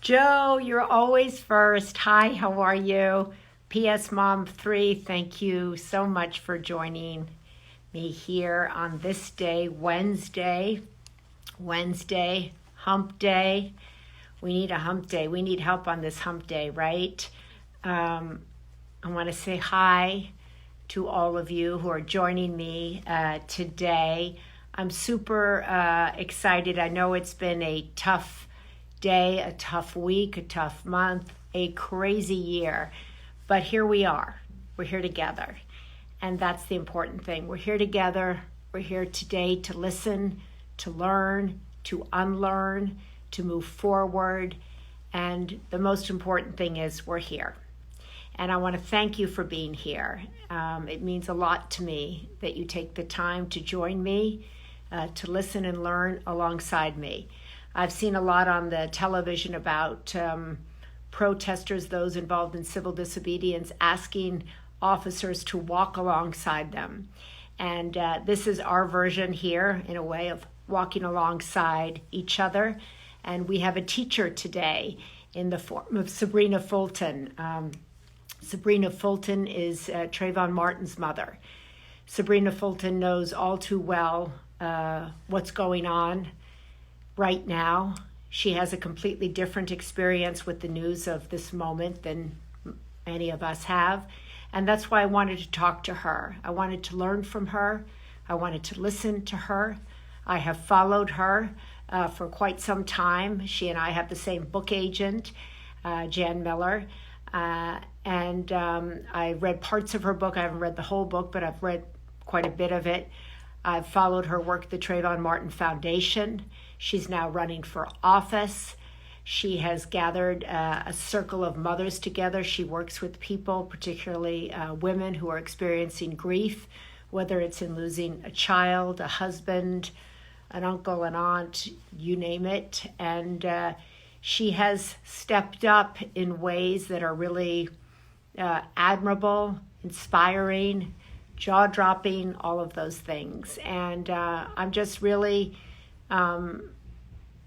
Joe, you're always first. Hi, how are you? PS Mom 3, thank you so much for joining me here on this day, Wednesday. Wednesday, hump day. We need a hump day. We need help on this hump day, right? I want to say hi to all of you who are joining me today. I'm super excited. I know it's been a tough day, a tough week, a tough month, a crazy year. But here we are. We're here together. And that's the important thing. We're here together. We're here today to listen, to learn, to unlearn, to move forward. And the most important thing is we're here. And I want to thank you for being here. It means a lot to me that you take the time to join me, to listen and learn alongside me. I've seen a lot on the television about protesters, those involved in civil disobedience, asking officers to walk alongside them. And this is our version here, in a way, of walking alongside each other. And we have a teacher today in the form of Sabrina Fulton. Sabrina Fulton is Trayvon Martin's mother. Sabrina Fulton knows all too well what's going on right now. She has a completely different experience with the news of this moment than any of us have. And that's why I wanted to talk to her. I wanted to learn from her. I wanted to listen to her. I have followed her for quite some time. She and I have the same book agent, Jan Miller. And I read parts of her book. I haven't read the whole book, but I've read quite a bit of it. I've followed her work at the Trayvon Martin Foundation. She's now running for office. She has gathered a circle of mothers together. She works with people, particularly women who are experiencing grief, whether it's in losing a child, a husband, an uncle, an aunt, you name it. And she has stepped up in ways that are really admirable, inspiring, jaw-dropping, all of those things. And I'm just really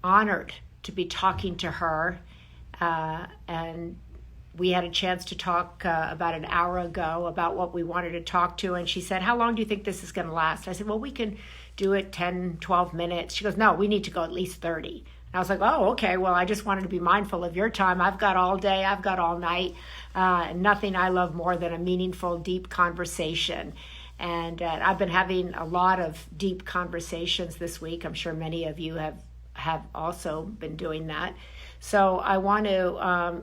honored to be talking to her. And we had a chance to talk about an hour ago about what we wanted to talk to. And she said, how long do you think this is going to last? I said, well, we can do it 10, 12 minutes. She goes, no, we need to go at least 30. And I was like, oh, okay, well, I just wanted to be mindful of your time. I've got all day, I've got all night. Nothing I love more than a meaningful, deep conversation. And I've been having a lot of deep conversations this week. I'm sure many of you have also been doing that. So I want to,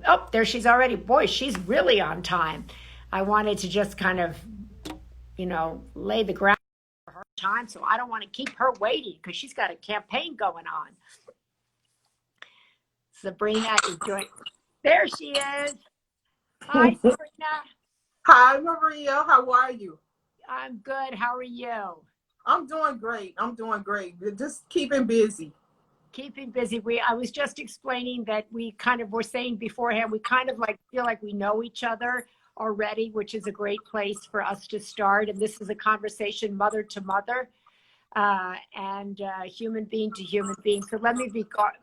oh, there she's already. Boy, she's really on time. I wanted to just kind of, lay the ground for her time. So I don't want to keep her waiting because she's got a campaign going on. Sabrina is doing, there she is. Hi, Sabrina. Hi, Maria. How are you? I'm good. How are you? I'm doing great. Just keeping busy. Keeping busy. I was just explaining that we kind of were saying beforehand, we kind of feel like we know each other already, which is a great place for us to start. And this is a conversation mother to mother and human being to human being. So let me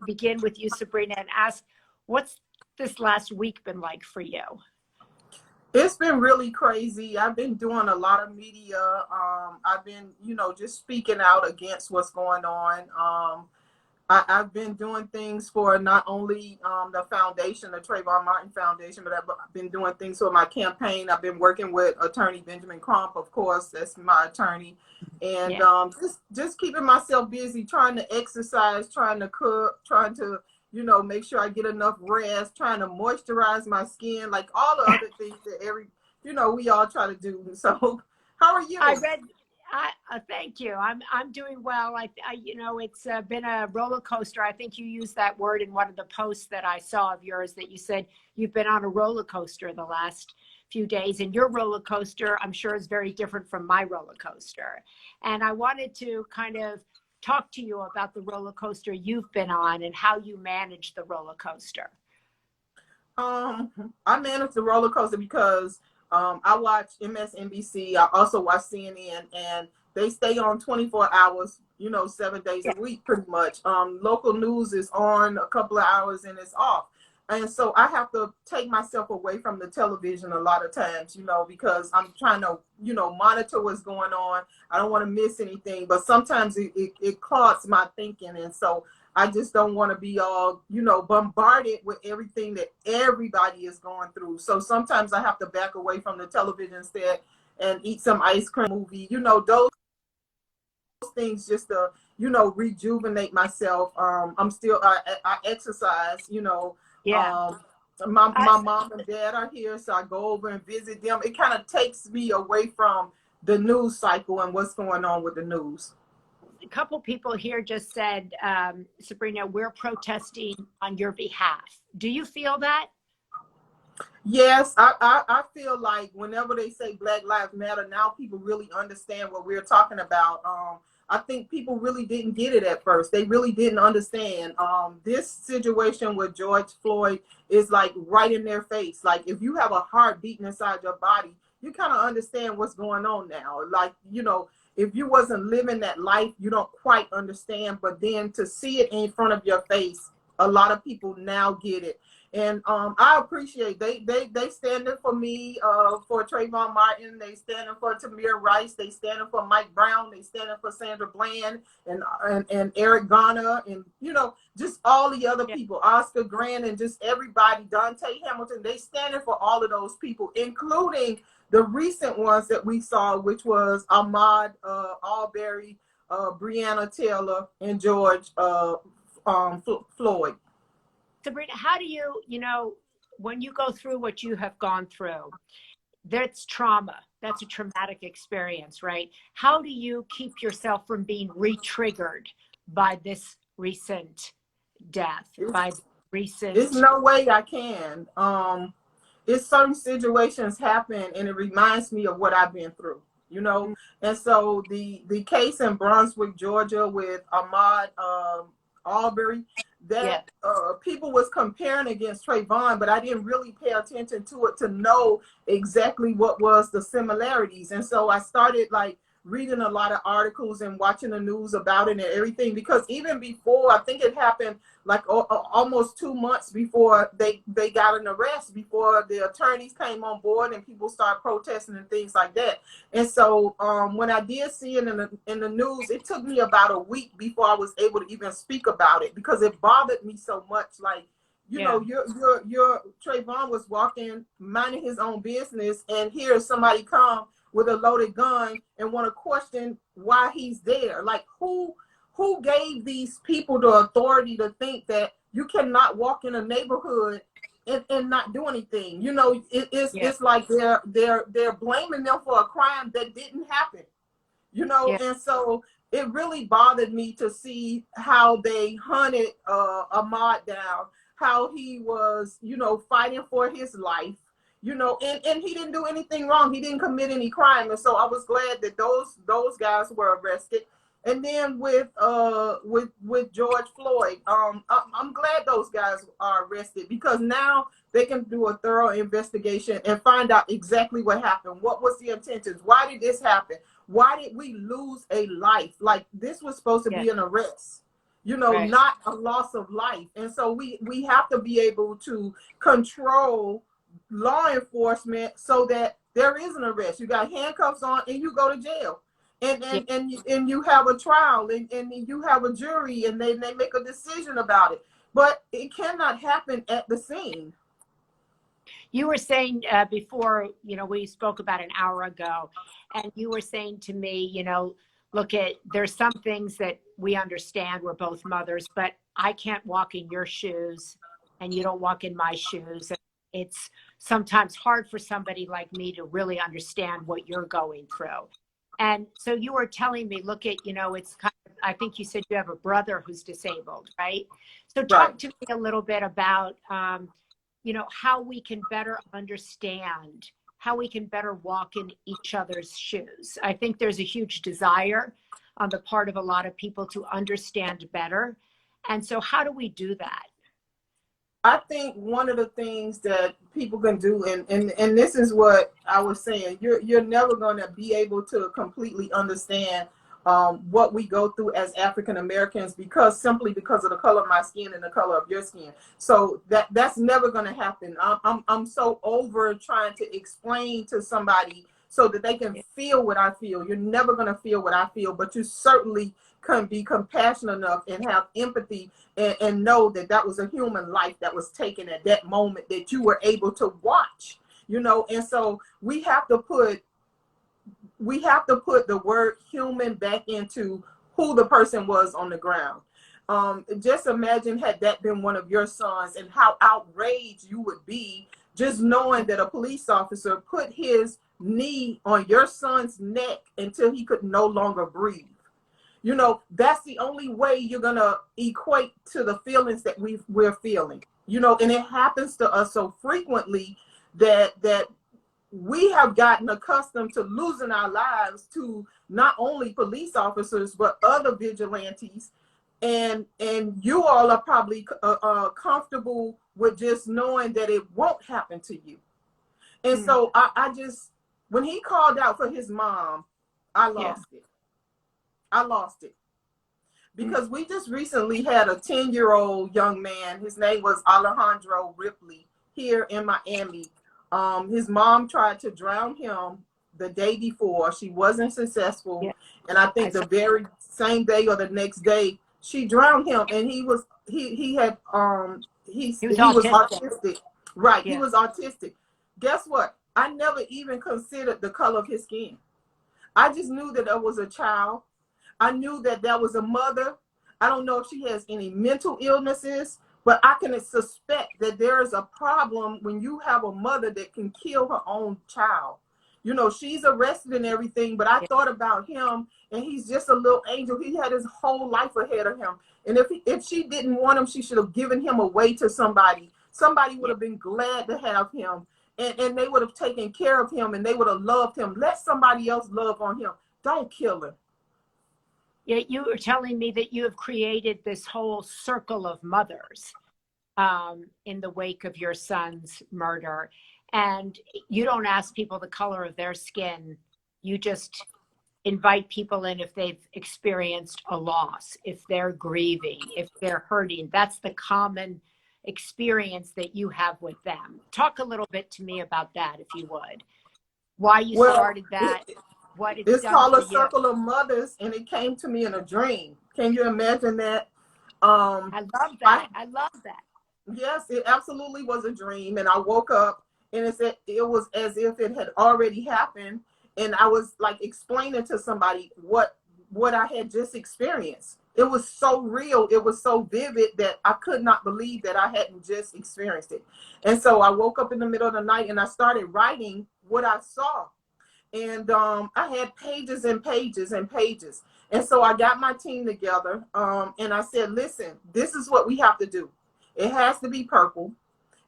begin with you, Sabrina, and ask, what's this last week been like for you? It's been really crazy. I've been doing a lot of media. I've been, just speaking out against what's going on. I've been doing things for not only the foundation, the Trayvon Martin Foundation, but I've been doing things for my campaign. I've been working with attorney Benjamin Crump, of course, that's my attorney. And just keeping myself busy, trying to exercise, trying to cook, trying to, make sure I get enough rest, trying to moisturize my skin, like all the other things that we all try to do. So how are you? Thank you. I'm doing well. It's been a roller coaster. I think you used that word in one of the posts that I saw of yours, that you said you've been on a roller coaster the last few days, and your roller coaster, I'm sure, is very different from my roller coaster. And I wanted to kind of talk to you about the roller coaster you've been on and how you manage the roller coaster. I manage the roller coaster because I watch MSNBC. I also watch CNN, and they stay on 24 hours, 7 days a week, pretty much. Local news is on a couple of hours and it's off. And so I have to take myself away from the television a lot of times, you know, because I'm trying to, you know, monitor what's going on. I don't want to miss anything, but sometimes it clogs my thinking. And so I just don't want to be all, you know, bombarded with everything that everybody is going through. So sometimes I have to back away from the television set and eat some ice cream movie, you know, those things just to, you know, rejuvenate myself. I'm still, I exercise, you know. Yeah. My I, mom and dad are here, so I go over and visit them. It kind of takes me away from the news cycle and what's going on with the news. a couple people here just said, Sabrina, we're protesting on your behalf. Do you feel that? Yes, I feel like whenever they say Black Lives Matter, now people really understand what we're talking about. I think people really didn't get it at first. They really didn't understand. This situation with George Floyd is like right in their face. Like if you have a heart beating inside your body, you kind of understand what's going on now. Like, you know, if you wasn't living that life, you don't quite understand. But then to see it in front of your face, a lot of people now get it. And I appreciate they standing for me, for Trayvon Martin. They standing for Tamir Rice. They standing for Mike Brown. They standing for Sandra Bland and Eric Garner, and you know, just all the other Yeah. people, Oscar Grant, and just everybody, Dante Hamilton. They standing for all of those people, including the recent ones that we saw, which was Ahmaud Arbery, Breonna Taylor, and George Floyd. Sabrina, how do you, you know, when you go through what you have gone through, that's trauma. That's a traumatic experience, right? How do you keep yourself from being re-triggered by this recent death, by There's recent, no way I can. It's certain situations happen and it reminds me of what I've been through, you know. And so the case in Brunswick, Georgia, with Ahmaud Arbery, yeah, that people was comparing against Trayvon, but I didn't really pay attention to it to know exactly what was the similarities. And so I started like reading a lot of articles and watching the news about it and everything, because even before, I think it happened like almost 2 months before they got an arrest, before the attorneys came on board and people started protesting and things like that. And so when I did see it in the news, it took me about a week before I was able to even speak about it, because it bothered me so much. Like, you yeah, know, your Trayvon was walking, minding his own business, and here somebody come with a loaded gun and want to question why he's there. Like, who gave these people the authority to think that you cannot walk in a neighborhood and not do anything? You know, yeah, it's like they're blaming them for a crime that didn't happen. You know, yeah, and so it really bothered me to see how they hunted Ahmaud down, how he was, you know, fighting for his life, you know, and he didn't do anything wrong. He didn't commit any crime. And so I was glad that those guys were arrested. And then with George Floyd, I'm glad those guys are arrested, because now they can do a thorough investigation and find out exactly what happened. What was the intentions? Why did this happen? Why did we lose a life? Like, this was supposed to yeah, be an arrest, you know, right. not a loss of life. And so we have to be able to control law enforcement so that there is an arrest. You got handcuffs on and you go to jail. And Yeah. you have a trial, and you have a jury, and they make a decision about it. But it cannot happen at the scene. You were saying before, you know, we spoke about an hour ago, and you were saying to me, you know, look, there's some things that we understand. We're both mothers, but I can't walk in your shoes and you don't walk in my shoes. And it's sometimes hard for somebody like me to really understand what you're going through. And so you were telling me, look at, you know, it's kind of, I think you said you have a brother who's disabled, right? So Right. talk to me a little bit about, you know, how we can better understand, how we can better walk in each other's shoes. I think there's a huge desire on the part of a lot of people to understand better. And so how do we do that? I think one of the things that people can do, and this is what I was saying, you're never going to be able to completely understand what we go through as African Americans, simply because of the color of my skin and the color of your skin. So that's never going to happen. I'm so over trying to explain to somebody so that they can feel what I feel. You're never going to feel what I feel, but you certainly can be compassionate enough and have empathy and know that that was a human life that was taken at that moment that you were able to watch, and so we have to put the word human back into who the person was on the ground. Just imagine had that been one of your sons and how outraged you would be just knowing that a police officer put his knee on your son's neck until he could no longer breathe. That's the only way you're going to equate to the feelings that we're feeling, and it happens to us so frequently that we have gotten accustomed to losing our lives to not only police officers, but other vigilantes. And you all are probably comfortable with just knowing that it won't happen to you. And so I just, when he called out for his mom, I lost it. I lost it. Because we just recently had a 10-year-old young man. His name was Alejandro Ripley here in Miami. His mom tried to drown him the day before. She wasn't successful. And I think the very same day or the next day, she drowned him. And he was autistic. Right. He was autistic. Guess what? I never even considered the color of his skin. I just knew that there was a child. I knew that there was a mother. I don't know if she has any mental illnesses, but I can suspect that there is a problem when you have a mother that can kill her own child. She's arrested and everything, but I thought about him, and he's just a little angel. He had his whole life ahead of him. And if she didn't want him, she should have given him away to somebody. Somebody would have been glad to have him, and they would have taken care of him, and they would have loved him. Let somebody else love on him. Don't kill him. Yeah, you were telling me that you have created this whole circle of mothers in the wake of your son's murder. And you don't ask people the color of their skin. You just invite people in if they've experienced a loss, if they're grieving, if they're hurting. That's the common experience that you have with them. Talk a little bit to me about that, if you would. Why you started that. What it's called a circle of mothers, and it came to me in a dream. Can you imagine that? I love that. I love that. Yes, it absolutely was a dream, and I woke up, and it was as if it had already happened, and I was like explaining to somebody what I had just experienced. It was so real, it was so vivid that I could not believe that I hadn't just experienced it. And so I woke up in the middle of the night, and I started writing what I saw. And I had pages and pages and pages. And so I got my team together, and I said, listen, this is what we have to do. It has to be purple.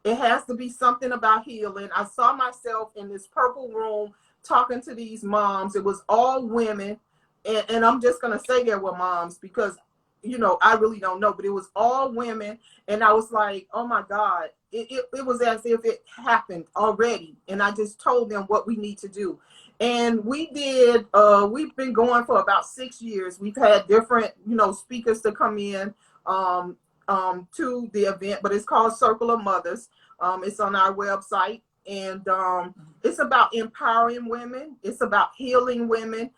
It has to be something about healing. I saw myself in this purple room talking to these moms. It was all women. And I'm just going to say there were moms because, I really don't know. But it was all women. And I was like, oh, my God. It was as if it happened already. And I just told them what we need to do. And we've been going for about 6 years. We've had different, speakers to come in to the event, but it's called Circle of Mothers. It's on our website, and it's about empowering women. It's about healing women.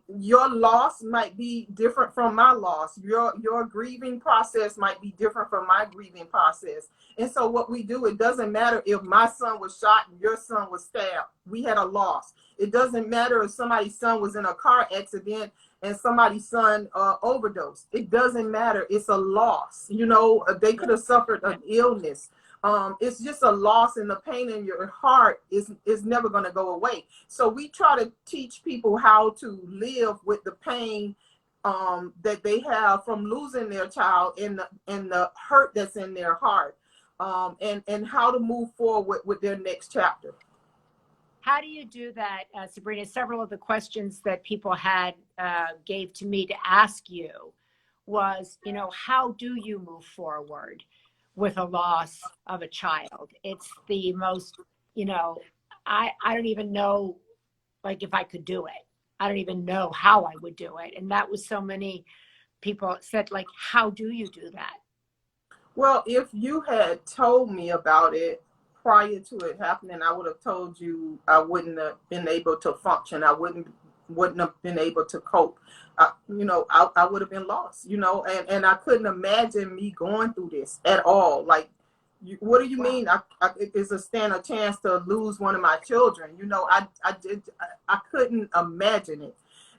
Your loss might be different from my loss. Your grieving process might be different from my grieving process. And so what we do, it doesn't matter if my son was shot and your son was stabbed. We had a loss. It doesn't matter if somebody's son was in a car accident and somebody's son overdosed. It doesn't matter. It's a loss. They could have suffered an illness. It's just a loss, and the pain in your heart is never going to go away. So we try to teach people how to live with the pain that they have from losing their child and the hurt that's in their heart, and how to move forward with their next chapter. How do you do that, Sabrina? Several of the questions that people had gave to me to ask you was, how do you move forward with a loss of a child? It's the most, I don't even know, like, if I could do it. I don't even know how I would do it. And that was so many people said, like, how do you do that? Well, if you had told me about it prior to it happening, I would have told you I wouldn't have been able to function. I wouldn't have been able to cope. I would have been lost. And I couldn't imagine me going through this at all. Like, what do you Wow. mean? Is a stand a chance to lose one of my children? I couldn't imagine it.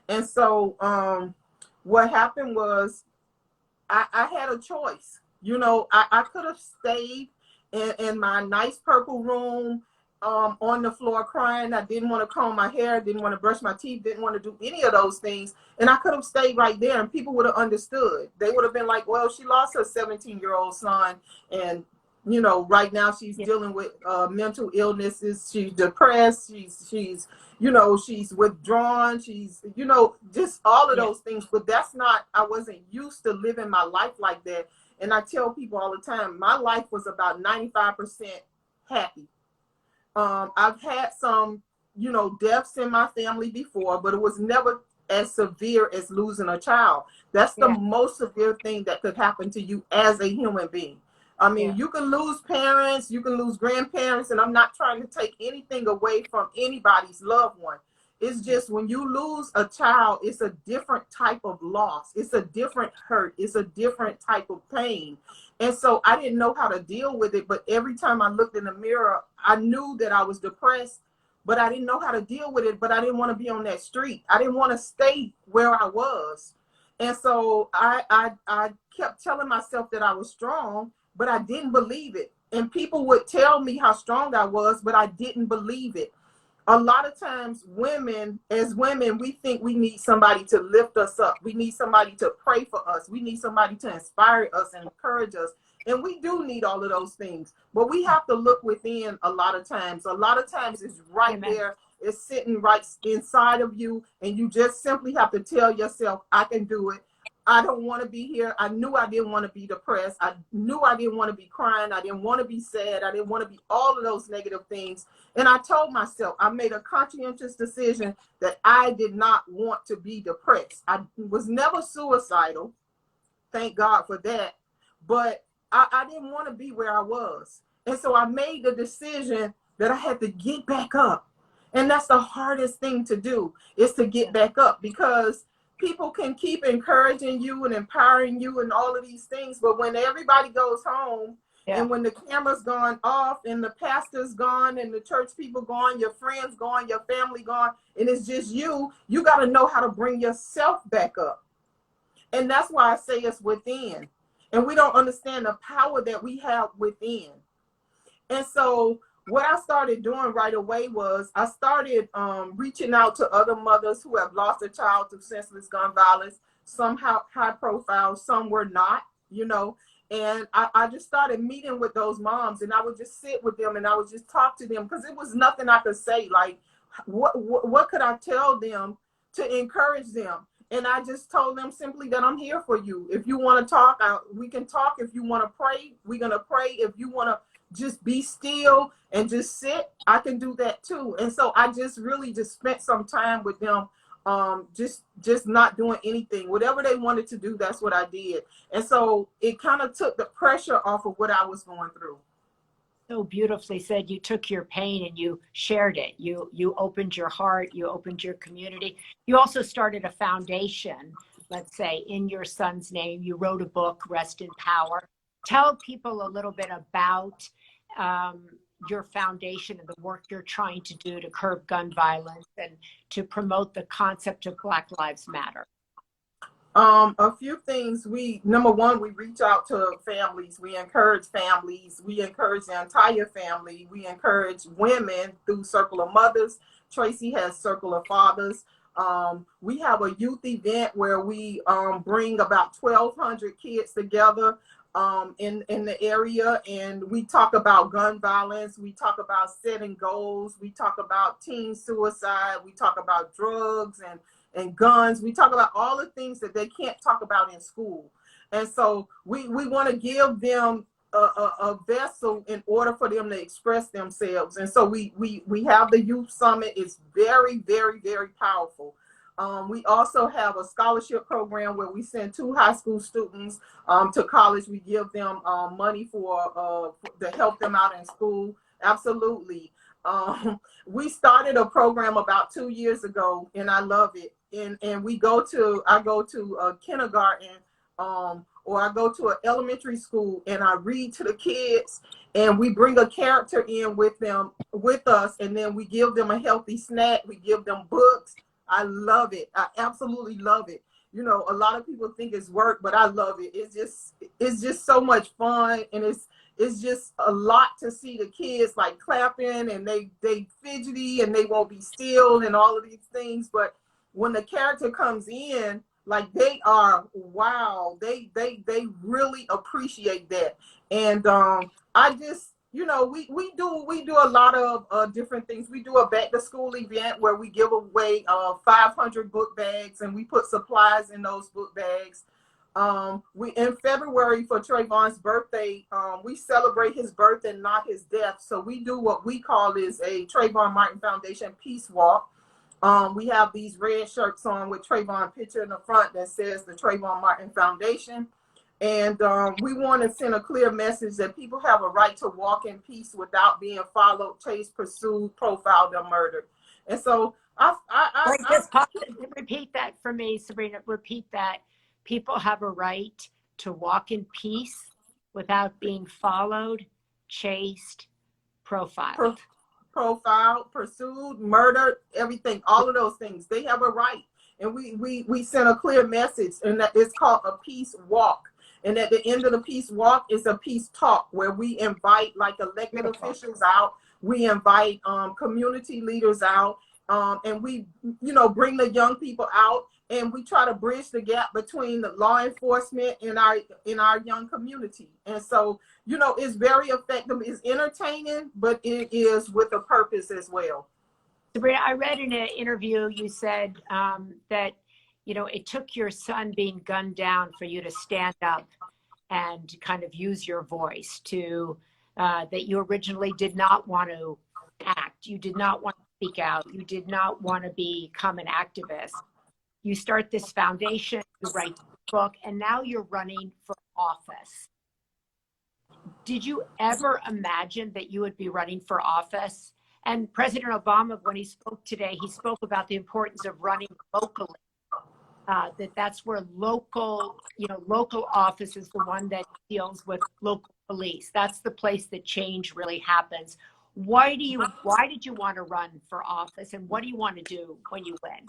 And so, what happened was I had a choice. I could have stayed in my nice purple room on the floor crying. I didn't want to comb my hair, didn't want to brush my teeth, didn't want to do any of those things. And I could have stayed right there and people would have understood. They would have been like, well, she lost her 17-year-old son. And, right now she's dealing with mental illnesses. She's depressed. She's withdrawn. She's, just all of those things. But I wasn't used to living my life like that. And I tell people all the time, my life was about 95% happy. I've had some, deaths in my family before, but it was never as severe as losing a child. That's the most severe thing that could happen to you as a human being. I mean, you can lose parents, you can lose grandparents, and I'm not trying to take anything away from anybody's loved one. It's just when you lose a child, it's a different type of loss. It's a different hurt. It's a different type of pain. And so I didn't know how to deal with it. But every time I looked in the mirror, I knew that I was depressed, but I didn't know how to deal with it. But I didn't want to be on that street. I didn't want to stay where I was. And so I kept telling myself that I was strong, but I didn't believe it. And people would tell me how strong I was, but I didn't believe it. A lot of times as women, we think we need somebody to lift us up. We need somebody to pray for us. We need somebody to inspire us and encourage us. And we do need all of those things. But we have to look within a lot of times. A lot of times it's right there. It's sitting right inside of you. And you just simply have to tell yourself, I can do it. I don't want to be here. I knew I didn't want to be depressed. I knew I didn't want to be crying. I didn't want to be sad. I didn't want to be all of those negative things. And I told myself, I made a conscientious decision that I did not want to be depressed. I was never suicidal. Thank God for that. But I didn't want to be where I was. And so I made the decision that I had to get back up. And that's the hardest thing to do, is to get back up, because people can keep encouraging you and empowering you and all of these things. But when everybody goes home and when the camera's gone off and the pastor's gone and the church people gone, your friends gone, your family gone, and it's just you got to know how to bring yourself back up. And that's why I say it's within. And we don't understand the power that we have within. And so what I started doing right away was I started reaching out to other mothers who have lost a child to senseless gun violence. Some high profile, some were not, and I just started meeting with those moms, and I would just sit with them and I would just talk to them, because it was nothing I could say. Like, what could I tell them to encourage them? And I just told them simply that I'm here for you. If you want to talk, we can talk. If you want to pray, we're going to pray. If you want to just be still and just sit, I can do that too. And so I just really just spent some time with them, just not doing anything. Whatever they wanted to do, that's what I did. And so it kind of took the pressure off of what I was going through. So beautifully said. You took your pain and you shared it. You opened your heart, you opened your community. You also started a foundation, let's say, in your son's name. You wrote a book, Rest in Power. Tell people a little bit about your foundation and the work you're trying to do to curb gun violence and to promote the concept of Black Lives Matter. A few things. Number one, we reach out to families. We encourage families. We encourage the entire family. We encourage women through Circle of Mothers. Tracy has Circle of Fathers. We have a youth event where we bring about 1,200 kids together in the area, and we talk about gun violence. We talk about setting goals. We talk about teen suicide. We talk about drugs and guns. We talk about all the things that they can't talk about in school. And so we want to give them a vessel in order for them to express themselves. And so we have the youth summit. It's very, very, very powerful. We also have a scholarship program where we send 2 high school students to college. We give them money to help them out in school. Absolutely. We started a program about 2 years ago, and I love it. And I go to a kindergarten, or I go to an elementary school, and I read to the kids, and we bring a character in with us, and then we give them a healthy snack. We give them books. I love it. I absolutely love it. You know, a lot of people think it's work, but I love it. It's just so much fun, and it's just a lot to see the kids like clapping, and they fidgety, and they won't be still, and all of these things. But when the character comes in, like, they are, wow, they really appreciate that. And I just, you know, we do a lot of different things. We do a back to school event where we give away 500 book bags, and we put supplies in those book bags. We in February for Trayvon's birthday, we celebrate his birthday, not his death. So we do what we call is a Trayvon Martin Foundation Peace Walk. We have these red shirts on with Trayvon picture in the front that says the Trayvon Martin Foundation. And we want to send a clear message that people have a right to walk in peace without being followed, chased, pursued, profiled, or murdered. And so repeat that for me, Sabrina. Repeat that. People have a right to walk in peace without being followed, chased, profiled. Profiled, pursued, murdered, everything, all of those things. They have a right. And we send a clear message, and that it's called a peace walk. And at the end of the peace walk is a peace talk where we invite like elected officials out. We invite community leaders out, and we, you know, bring the young people out, and we try to bridge the gap between the law enforcement and our young community. And so, you know, it's very effective. It's entertaining, but it is with a purpose as well. Sabrina, I read in an interview you said that, you know, it took your son being gunned down for you to stand up and kind of use your voice to, that you originally did not want to act. You did not want to speak out. You did not want to become an activist. You start this foundation, you write the book, and now you're running for office. Did you ever imagine that you would be running for office? And President Obama, when he spoke today, he spoke about the importance of running locally. That's where local office is the one that deals with local police. That's the place that change really happens. Why did you want to run for office, and what do you want to do when you win?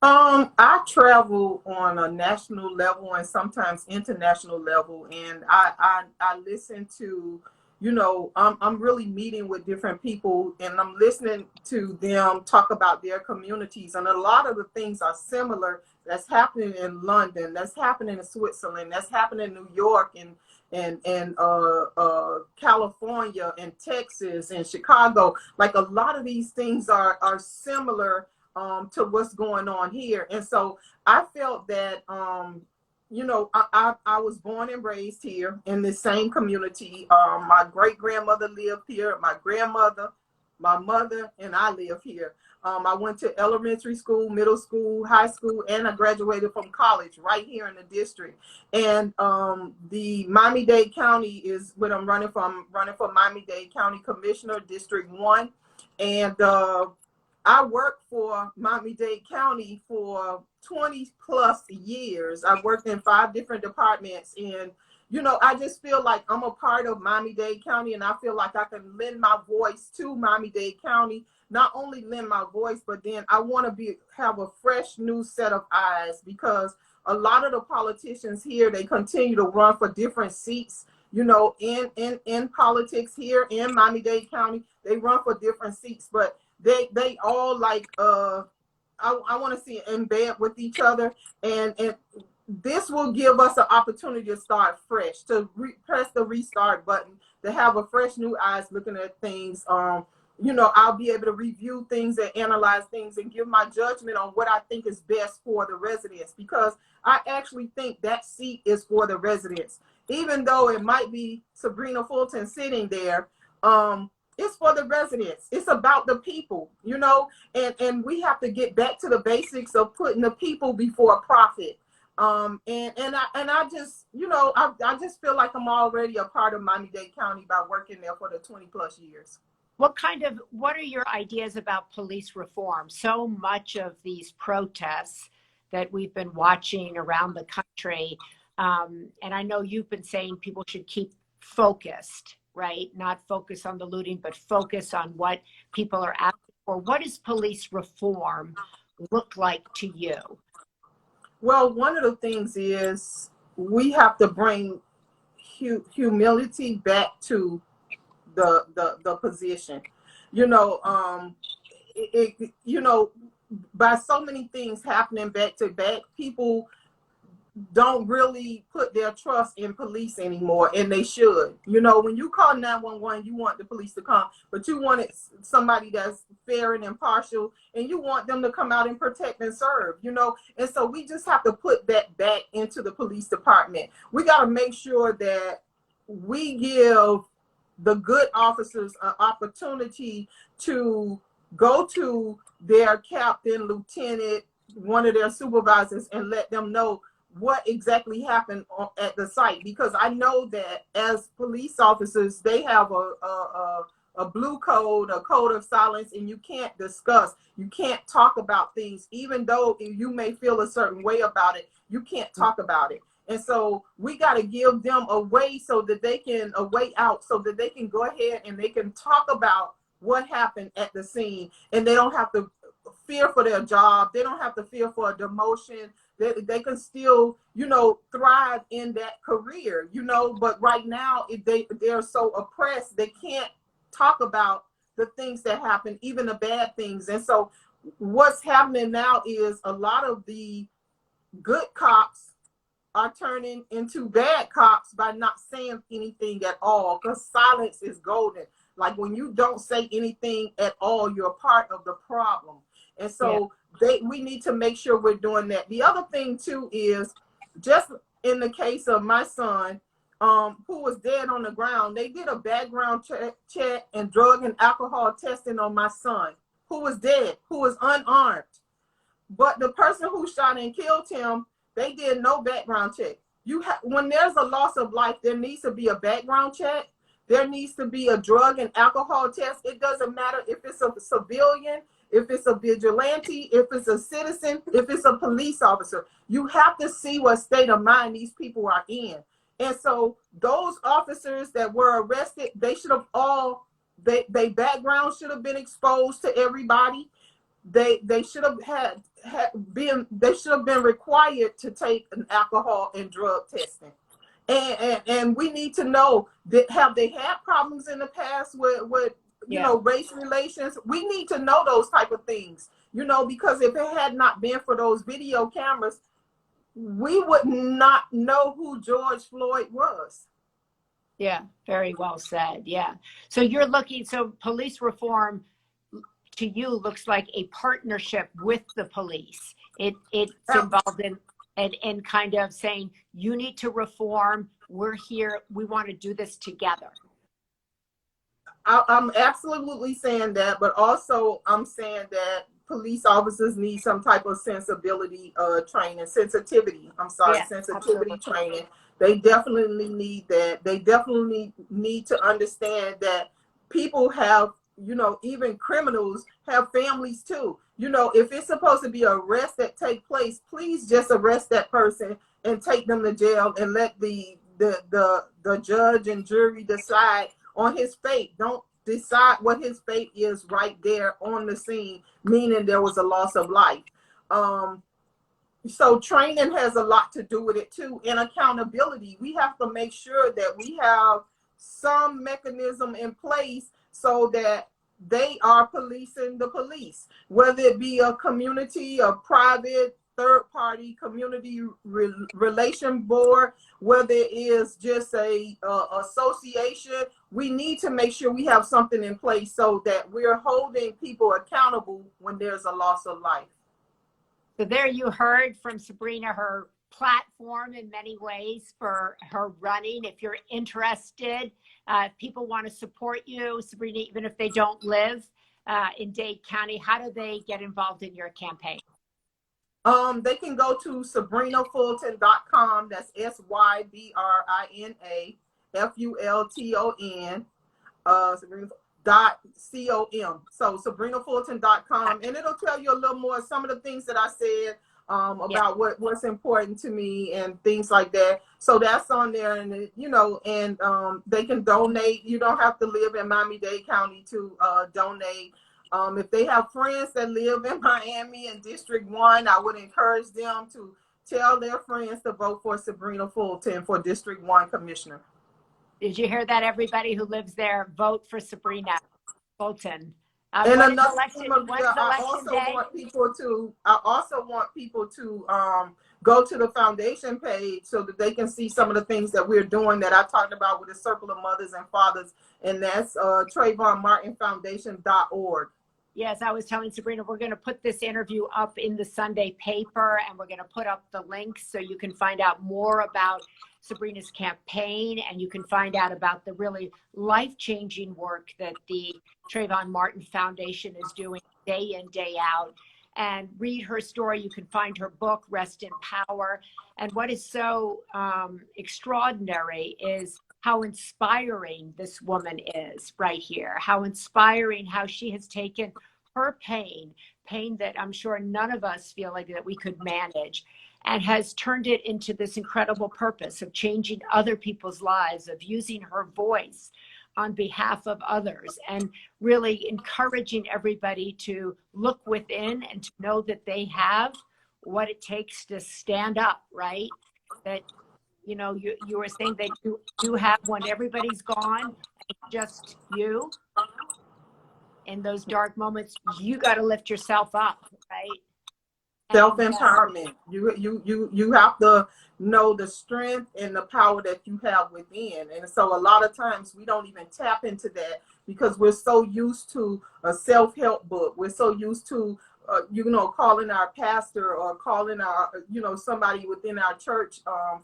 I travel on a national level and sometimes international level, and I listen to, you know, I'm really meeting with different people, and I'm listening to them talk about their communities, and a lot of the things are similar. That's happening in London, that's happening in Switzerland, that's happening in New York, and California, and Texas, and Chicago. Like, a lot of these things are similar to what's going on here. And so I felt that, you know, I was born and raised here in the same community. My great grandmother lived here, my grandmother, my mother, and I live here. I went to elementary school, middle school, high school, and I graduated from college right here in the district. And the Miami-Dade County is what I'm running for. I'm running for Miami-Dade County Commissioner, District 1. And I worked for Miami-Dade County for 20 plus years. I worked in 5 different departments, and, you know, I just feel like I'm a part of Miami-Dade County, and I feel like I can lend my voice to Miami-Dade County. Not only lend my voice, but then I want to have a fresh new set of eyes, because a lot of the politicians here, they continue to run for different seats, you know, in politics here in Miami-Dade County. They run for different seats, but they all like I want to see in bed with each other, and this will give us an opportunity to start fresh, to press the restart button, to have a fresh new eyes looking at things. You know, I'll be able to review things and analyze things and give my judgment on what I think is best for the residents, because I actually think that seat is for the residents. Even though it might be Sabrina Fulton sitting there, It's for the residents. It's about the people, you know, and we have to get back to the basics of putting the people before profit. And I just, you know, I just feel like I'm already a part of Miami-Dade County by working there for the 20 plus years. What are your ideas about police reform? So much of these protests that we've been watching around the country, and I know you've been saying people should keep focused, right? Not focus on the looting, but focus on what people are asking for. What does police reform look like to you? Well, one of the things is we have to bring humility back to the position. You know, you know, by so many things happening back to back, people don't really put their trust in police anymore, and they should. You know, when you call 911, you want the police to come, but you want somebody that's fair and impartial, and you want them to come out and protect and serve, you know. And so we just have to put that back into the police department. We got to make sure that we give the good officers an opportunity to go to their captain, lieutenant, one of their supervisors, and let them know what exactly happened at the site. Because I know that as police officers, they have a blue code, a code of silence, and you can't discuss, you can't talk about things, even though you may feel a certain way about it, you can't talk about it. And so we got to give them a way so that they can, a way out so that they can go ahead and they can talk about what happened at the scene, and they don't have to fear for their job. They don't have to fear for a demotion. They can still, you know, thrive in that career, you know. But right now, they're so oppressed, they can't talk about the things that happen, even the bad things. And so what's happening now is a lot of the good cops are turning into bad cops by not saying anything at all, because silence is golden. Like when you don't say anything at all, you're part of the problem. And so we need to make sure we're doing that. The other thing too is, just in the case of my son, who was dead on the ground, they did a background check and drug and alcohol testing on my son, who was dead, who was unarmed. But the person who shot and killed him, they did no background check. When there's a loss of life, there needs to be a background check. There needs to be a drug and alcohol test. It doesn't matter if it's a civilian, if it's a vigilante, if it's a citizen, if it's a police officer. You have to see what state of mind these people are in. And so those officers that were arrested, they should have all, they background should have been exposed to everybody. They should have they should have been required to take an alcohol and drug testing. And we need to know that, have they had problems in the past with you know, race relations? We need to know those type of things, you know, because if it had not been for those video cameras, we would not know who George Floyd was. Yeah, very well said. Yeah. So you're looking, so police reform to you looks like a partnership with the police. It's involved in kind of saying, you need to reform, we're here, we want to do this together. I'm absolutely saying that, but also I'm saying that police officers need some type of sensitivity training. Sensitivity Absolutely. training. They definitely need that. They definitely need to understand that people have, you know, even criminals have families too. You know, if it's supposed to be arrests that take place, please just arrest that person and take them to jail and let the judge and jury decide on his fate. Don't decide what his fate is right there on the scene, meaning there was a loss of life. So training has a lot to do with it too, and accountability. We have to make sure that we have some mechanism in place so that they are policing the police, whether it be a community, a private, third-party community relation board, whether it is just a association. We need to make sure we have something in place so that we're holding people accountable when there's a loss of life. So there you heard from Sabrina her platform in many ways for her running. If you're interested, if people want to support you, Sabrina, even if they don't live in Dade County, how do they get involved in your campaign? They can go to sabrinafulton.com. That's SYBRINAFULTON. Sabrina.com. So sabrinafulton.com, and it'll tell you a little more, some of the things that I said about what's important to me and things like that. So that's on there, and they can donate. You don't have to live in Miami-Dade County to donate. If they have friends that live in Miami and District 1, I would encourage them to tell their friends to vote for Sabrina Fulton for District 1 Commissioner. Did you hear that, everybody who lives there? Vote for Sabrina Fulton. And another election, thing, I also want people to go to the foundation page so that they can see some of the things that we're doing that I talked about with the Circle of Mothers and Fathers, and that's TrayvonMartinFoundation.org. Yes, I was telling Sabrina, we're going to put this interview up in the Sunday paper, and we're going to put up the links so you can find out more about Sabrina's campaign, and you can find out about the really life-changing work that the Trayvon Martin Foundation is doing day in, day out. And read her story. You can find her book, Rest in Power. And what is so extraordinary is how inspiring this woman is right here, how inspiring how she has taken her pain that I'm sure none of us feel like that we could manage, and has turned it into this incredible purpose of changing other people's lives, of using her voice on behalf of others, and really encouraging everybody to look within and to know that they have what it takes to stand up, right? That you were saying that you have when everybody's gone, it's just you. In those dark moments, you got to lift yourself up, right? Self-empowerment. You have to know the strength and the power that you have within. And so a lot of times we don't even tap into that because we're so used to a self-help book. We're so used to calling our pastor or calling our, somebody within our church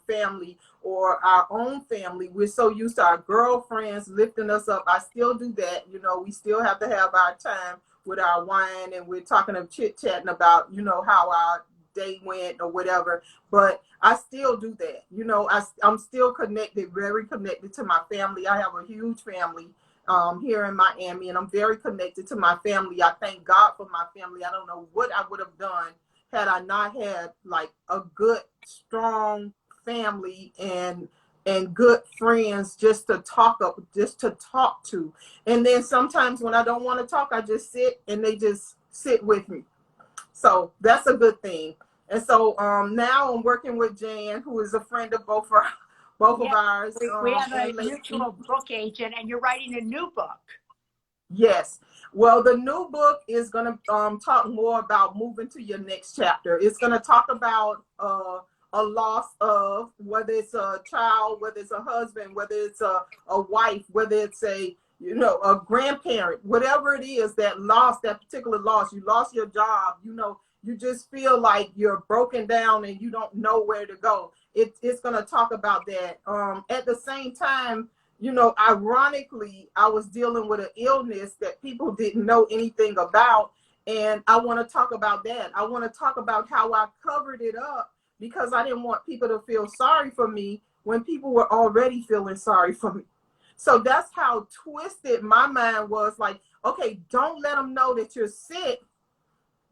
family or our own family. We're so used to our girlfriends lifting us up. I still do that. We still have to have our time with our wine, and we're talking of chit-chatting about, how our day went or whatever. But I still do that. I'm still connected, very connected to my family. I have a huge family here in Miami, and I'm very connected to my family. I thank God for my family. I don't know what I would have done had I not had like a good, strong family and good friends just to talk to. And then sometimes when I don't want to talk, I just sit and they just sit with me. So that's a good thing. And so now I'm working with Jan, who is a friend of both of ours. We have a mutual book agent, and you're writing a new book. Yes. Well, the new book is going to talk more about moving to your next chapter. It's going to talk about a loss of, whether it's a child, whether it's a husband, whether it's a wife, whether it's a grandparent, whatever it is, that particular loss. You lost your job, you just feel like you're broken down and you don't know where to go. It's going to talk about that. At the same time, ironically, I was dealing with an illness that people didn't know anything about. And I want to talk about that. I want to talk about how I covered it up because I didn't want people to feel sorry for me when people were already feeling sorry for me. So that's how twisted my mind was. Like, okay, don't let them know that you're sick.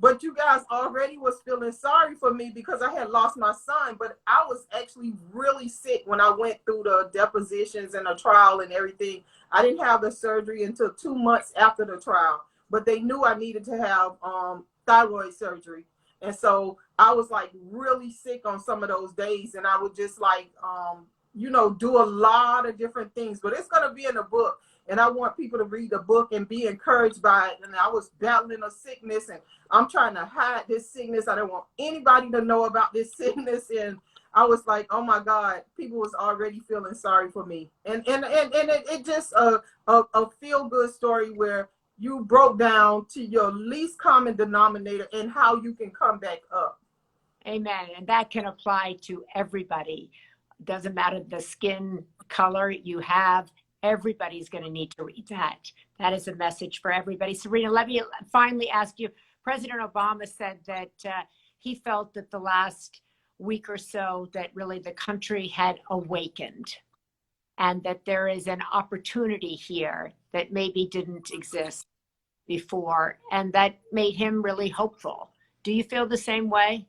But you guys already was feeling sorry for me because I had lost my son. But I was actually really sick when I went through the depositions and the trial and everything. I didn't have the surgery until 2 months after the trial. But they knew I needed to have thyroid surgery. And so I was like really sick on some of those days. And I would just like, do a lot of different things. But it's going to be in the book. And I want people to read the book and be encouraged by it. And I was battling a sickness and I'm trying to hide this sickness. I don't want anybody to know about this sickness. And I was like, oh my God, people was already feeling sorry for me. And it just a feel-good story where you broke down to your least common denominator and how you can come back up. Amen. And that can apply to everybody. Doesn't matter the skin color you have, everybody's going to need to read that. That is a message for everybody. Sabrina, let me finally ask you, President Obama said that he felt that the last week or so that really the country had awakened and that there is an opportunity here that maybe didn't exist before, and that made him really hopeful. Do you feel the same way?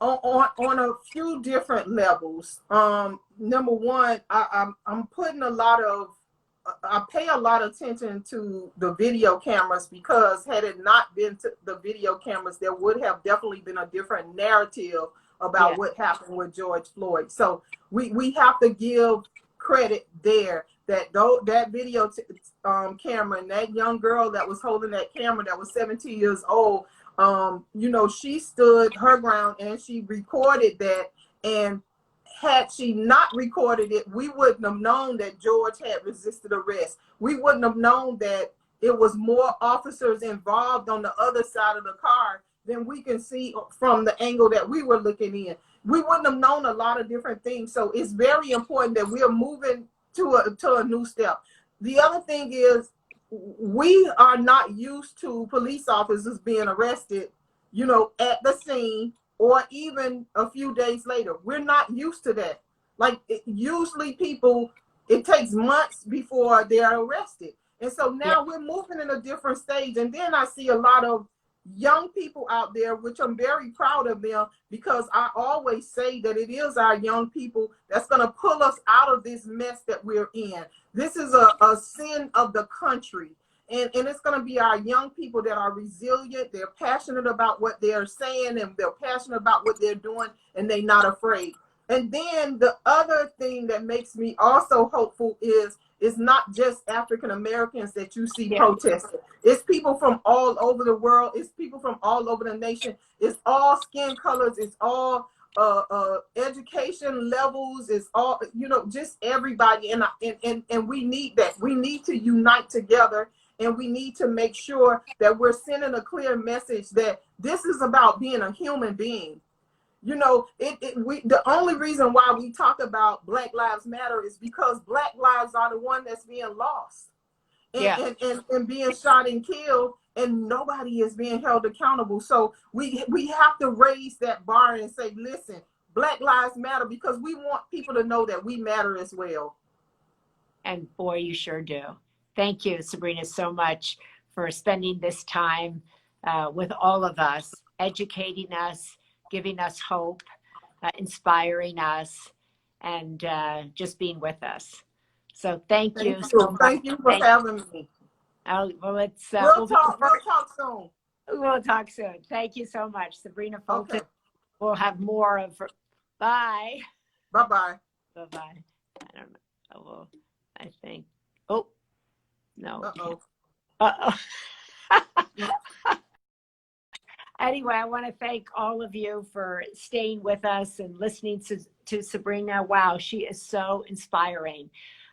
On a few different levels. Number one, I'm putting I pay a lot of attention to the video cameras, because had it not been to the video cameras, there would have definitely been a different narrative about what happened with George Floyd. So we have to give credit there, that though that video camera, and that young girl that was holding that camera that was 17 years old, you know, she stood her ground and she recorded that. And had she not recorded it, we wouldn't have known that George had resisted arrest. We wouldn't have known that it was more officers involved on the other side of the car than we can see from the angle that we were looking in. We wouldn't have known a lot of different things. So it's very important that we are moving to a new step. The other thing is, we are not used to police officers being arrested, you know, at the scene or even a few days later. We're not used to that. Like, usually people, it takes months before they're arrested. And so now we're moving in a different stage. And then I see a lot of young people out there, which I'm very proud of them, because I always say that it is our young people that's going to pull us out of this mess that we're in. This is a sin of the country. And it's going to be our young people that are resilient. They're passionate about what they're saying, and they're passionate about what they're doing, and they're not afraid. And then the other thing that makes me also hopeful is it's not just African Americans that you see protesting. It's people from all over the world. It's people from all over the nation. It's all skin colors. It's all education levels. It's all, you know, just everybody. And we need that. We need to unite together, and we need to make sure that we're sending a clear message that this is about being a human being. You know, the only reason why we talk about Black Lives Matter is because Black lives are the one that's being lost and being shot and killed, and nobody is being held accountable. So we have to raise that bar and say, listen, Black Lives Matter, because we want people to know that we matter as well. And boy, you sure do. Thank you, Sabrina, so much for spending this time with all of us, educating us, giving us hope, inspiring us, and just being with us. So thank you so much. Thank you for having me. Well, we'll talk soon. We'll talk soon. Thank you so much, Sabrina Fulton. Okay. We'll have more of her. Bye. Bye-bye. Bye-bye. I don't know. Well, I think. Oh, no. Uh-oh. Uh-oh. Anyway, I want to thank all of you for staying with us and listening to Sabrina. Wow, she is so inspiring.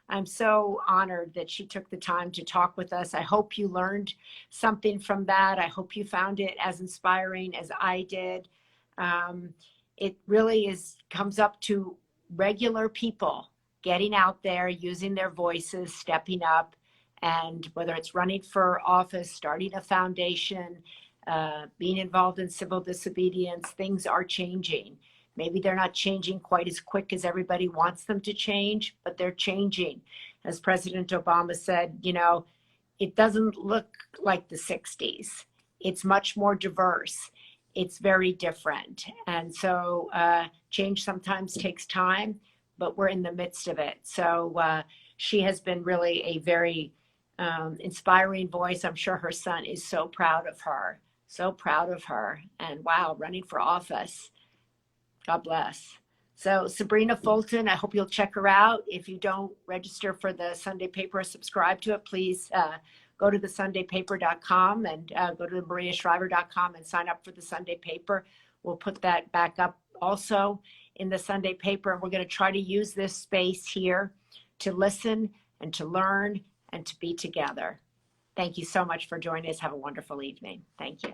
I'm so honored that she took the time to talk with us. I hope you learned something from that. I hope you found it as inspiring as I did. It really comes up to regular people getting out there, using their voices, stepping up, and whether it's running for office, starting a foundation, being involved in civil disobedience, things are changing. Maybe they're not changing quite as quick as everybody wants them to change, but they're changing. As President Obama said, you know, it doesn't look like the 60s. It's much more diverse. It's very different. And so change sometimes takes time, but we're in the midst of it. So she has been really a very inspiring voice. I'm sure her son is so proud of her. So proud of her. And wow, running for office. God bless. So Sabrina Fulton, I hope you'll check her out. If you don't register for the Sunday paper or subscribe to it, please go to thesundaypaper.com and go to mariashriver.com and sign up for the Sunday paper. We'll put that back up also in the Sunday paper. And we're going to try to use this space here to listen and to learn and to be together. Thank you so much for joining us. Have a wonderful evening. Thank you.